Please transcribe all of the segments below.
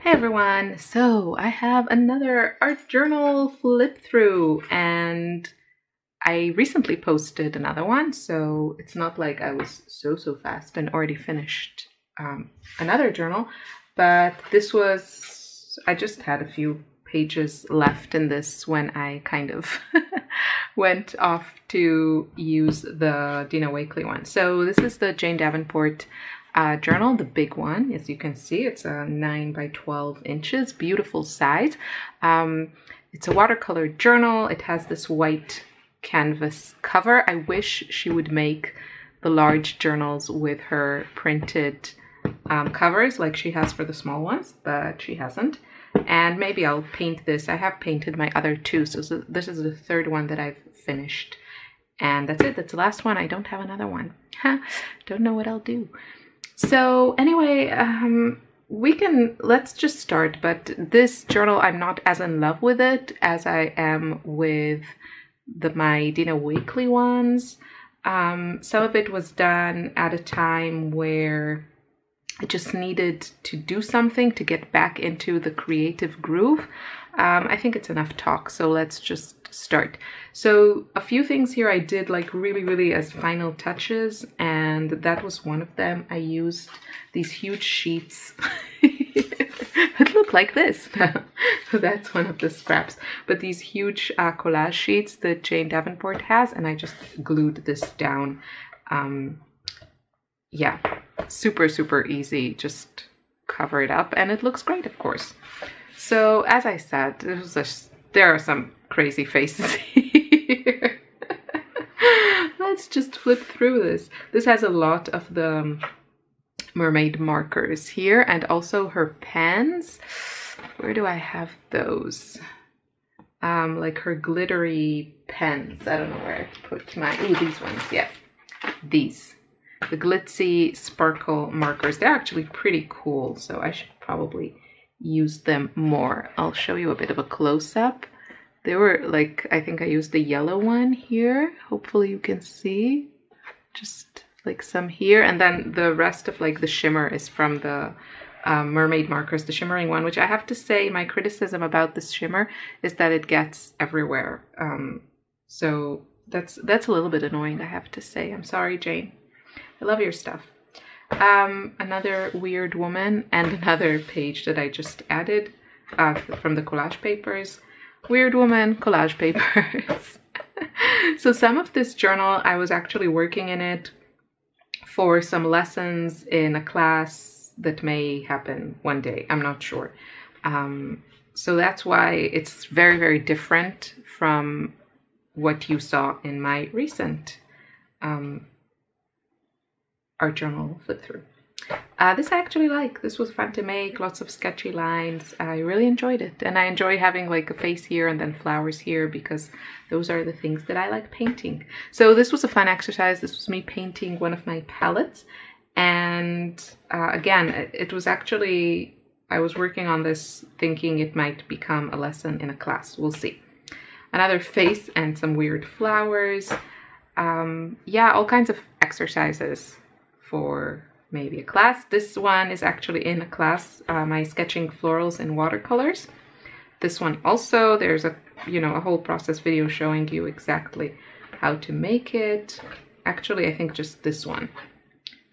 Hey everyone, so I have another art journal flip through and I recently posted another one, so it's not like I was so fast and already finished another journal, but this was, I just had a few pages left in this when I kind of went off to use the Dina Wakley one. So this is the Jane Davenport journal, the big one. As you can see, it's a 9 by 12 inches, beautiful size. It's a watercolor journal. It has this white canvas cover. I wish she would make the large journals with her printed covers like she has for the small ones, but she hasn't. And maybe I'll paint this. I have painted my other two, so this is the third one that I've finished. And that's it. That's the last one. I don't have another one. Don't know what I'll do. So anyway, let's just start. But this journal, I'm not as in love with it as I am with my Dina Wakley ones. Some of it was done at a time where I just needed to do something to get back into the creative groove. I think it's enough talk, so let's just start. So a few things here I did like really as final touches, and that was one of them. I used these huge sheets that look like this. So that's one of the scraps, but these huge collage sheets that Jane Davenport has, and I just glued this down. Yeah, super easy, just cover it up and it looks great, of course. So as I said, there are some crazy faces here. Let's just flip through this. This has a lot of the mermaid markers here and also her pens. Where do I have those? Like her glittery pens. I don't know where I put my, ooh, these ones, yeah. These. The glitzy sparkle markers. They're actually pretty cool, so I should probably use them more. I'll show you a bit of a close-up. They were like, I think I used the yellow one here. Hopefully you can see. Just like some here. And then the rest of like the shimmer is from the mermaid markers, the shimmering one, which I have to say my criticism about this shimmer is that it gets everywhere. So that's a little bit annoying, I have to say. I'm sorry, Jane. I love your stuff. Another weird woman and another page that I just added from the Collage Papers. Weird woman, Collage Papers. So some of this journal, I was actually working in it for some lessons in a class that may happen one day. I'm not sure. So that's why it's very different from what you saw in my recent art journal flip through. This I actually like. This was fun to make, lots of sketchy lines. I really enjoyed it, and I enjoy having like a face here and then flowers here because those are the things that I like painting. So this was a fun exercise. This was me painting one of my palettes, and again, it was actually, I was working on this thinking it might become a lesson in a class. We'll see. Another face and some weird flowers. Yeah, all kinds of exercises for maybe a class. This one is actually in a class, my sketching florals in watercolors. This one also, there's a whole process video showing you exactly how to make it. Actually, I think just this one.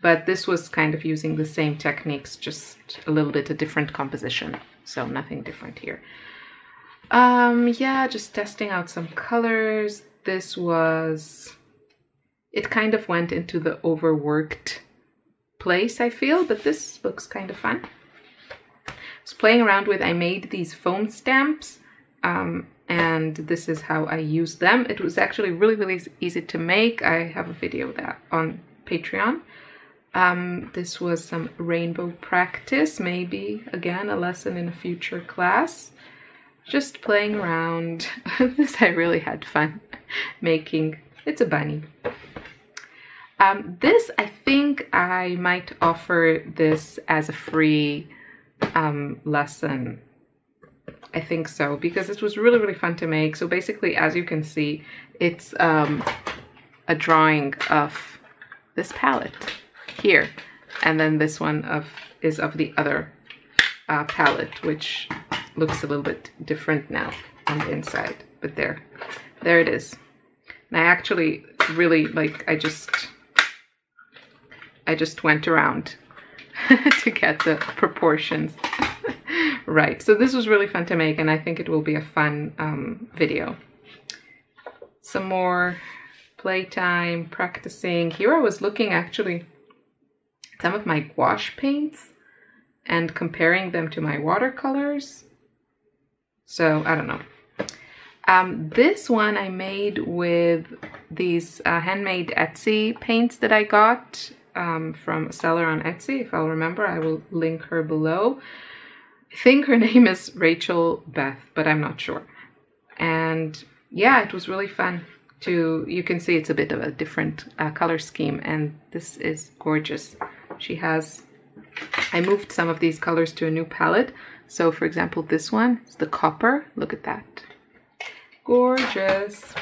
But this was kind of using the same techniques, just a little bit a different composition. So nothing different here. Yeah, just testing out some colors. This was, it kind of went into the overworked place, I feel, but this looks kind of fun. I was playing around with, I made these foam stamps, and this is how I use them. It was actually really easy to make. I have a video of that on Patreon. This was some rainbow practice, maybe again a lesson in a future class. Just playing around. This I really had fun making. It's a bunny. This, I think I might offer this as a free lesson. I think so, because it was really fun to make. So basically, as you can see, it's a drawing of this palette here, and then this one is of the other palette, which looks a little bit different now on the inside. But there it is. And I actually really like, I just went around to get the proportions right. So this was really fun to make, and I think it will be a fun video. Some more playtime, practicing. Here I was looking actually at some of my gouache paints and comparing them to my watercolors. So I don't know. This one I made with these handmade Etsy paints that I got from a seller on Etsy. If I'll remember, I will link her below. I think her name is Rachelbeth, but I'm not sure. And yeah, it was really fun to, you can see it's a bit of a different color scheme, and this is gorgeous. She has, I moved some of these colors to a new palette. So for example, this one is the copper. Look at that. Gorgeous.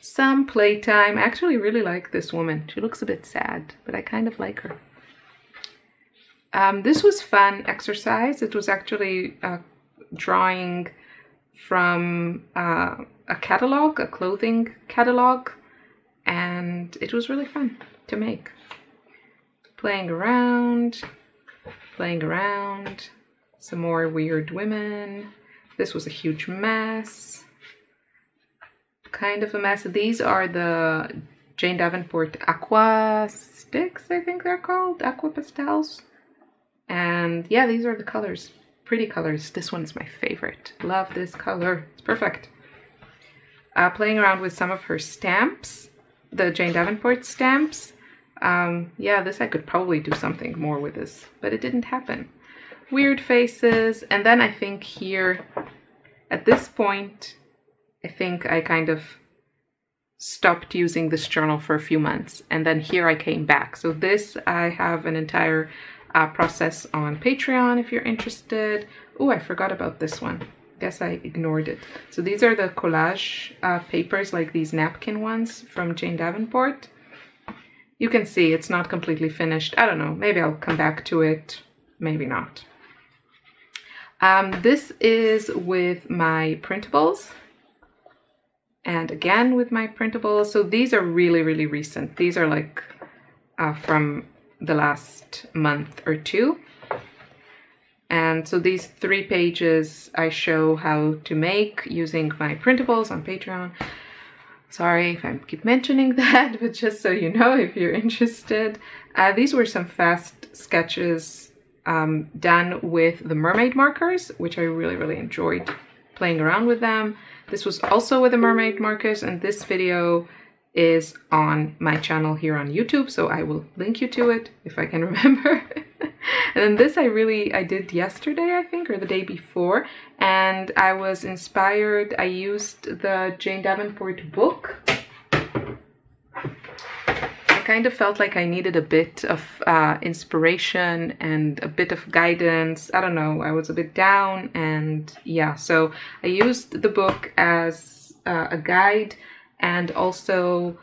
Some playtime. I actually really like this woman. She looks a bit sad, but I kind of like her. This was fun exercise. It was actually drawing from a catalog, a clothing catalog, and it was really fun to make. Playing around, some more weird women. This was a huge mess, kind of a mess. These are the Jane Davenport Aqua sticks, I think they're called, Aqua pastels. And yeah, these are the colors, pretty colors. This one is my favorite. Love this color, it's perfect. Playing around with some of her stamps, the Jane Davenport stamps. Yeah, this I could probably do something more with this, but it didn't happen. Weird faces, and then I think here, at this point, I think I kind of stopped using this journal for a few months, and then here I came back. So this, I have an entire process on Patreon if you're interested. Oh, I forgot about this one. Guess I ignored it. So these are the collage papers, like these napkin ones from Jane Davenport. You can see it's not completely finished. I don't know, maybe I'll come back to it, maybe not. This is with my printables. And again with my printables. So these are really, really recent. These are like from the last month or two. And so these 3 pages I show how to make using my printables on Patreon. Sorry if I keep mentioning that, but just so you know if you're interested. These were some fast sketches done with the mermaid markers, which I really, really enjoyed playing around with them. This was also with the mermaid markers, and this video is on my channel here on YouTube, so I will link you to it if I can remember. And then this I did yesterday, I think, or the day before, and I was inspired. I used the Jane Davenport book. I kind of felt like I needed a bit of inspiration and a bit of guidance. I don't know, I was a bit down, and yeah, so I used the book as a guide, and also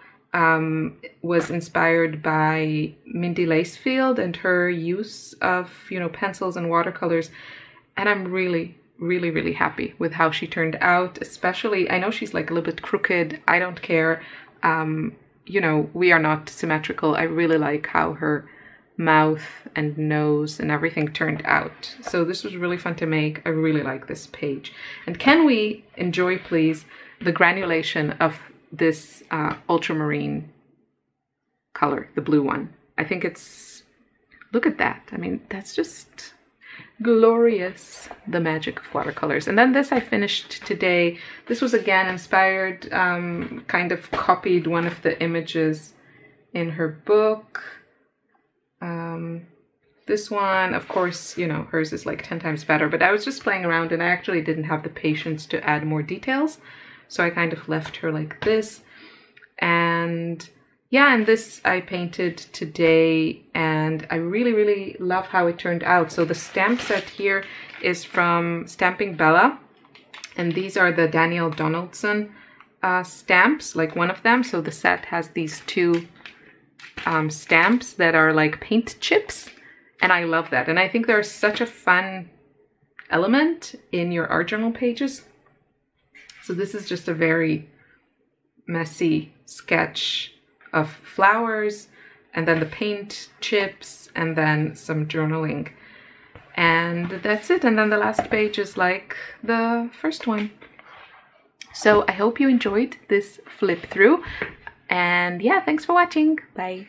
was inspired by Mindy Lacefield and her use of, you know, pencils and watercolors. And I'm really, really, really happy with how she turned out. Especially, I know she's like a little bit crooked. I don't care. You know, we are not symmetrical. I really like how her mouth and nose and everything turned out. So this was really fun to make. I really like this page. And can we enjoy, please, the granulation of this ultramarine color, the blue one. I think it's, look at that. I mean, that's just glorious, the magic of watercolors. And then this I finished today. This was again inspired, kind of copied one of the images in her book. This one, of course, you know, hers is like 10 times better, but I was just playing around and I actually didn't have the patience to add more details. So I kind of left her like this. And yeah, and this I painted today, and I really, really love how it turned out. So the stamp set here is from Stamping Bella, and these are the Danielle Donaldson stamps, like one of them. So the set has these 2 stamps that are like paint chips, And I love that. And I think they're such a fun element in your art journal pages. So this is just a very messy sketch of flowers, and then the paint chips, and then some journaling. And that's it. And then the last page is like the first one. So I hope you enjoyed this flip through. And yeah, thanks for watching. Bye.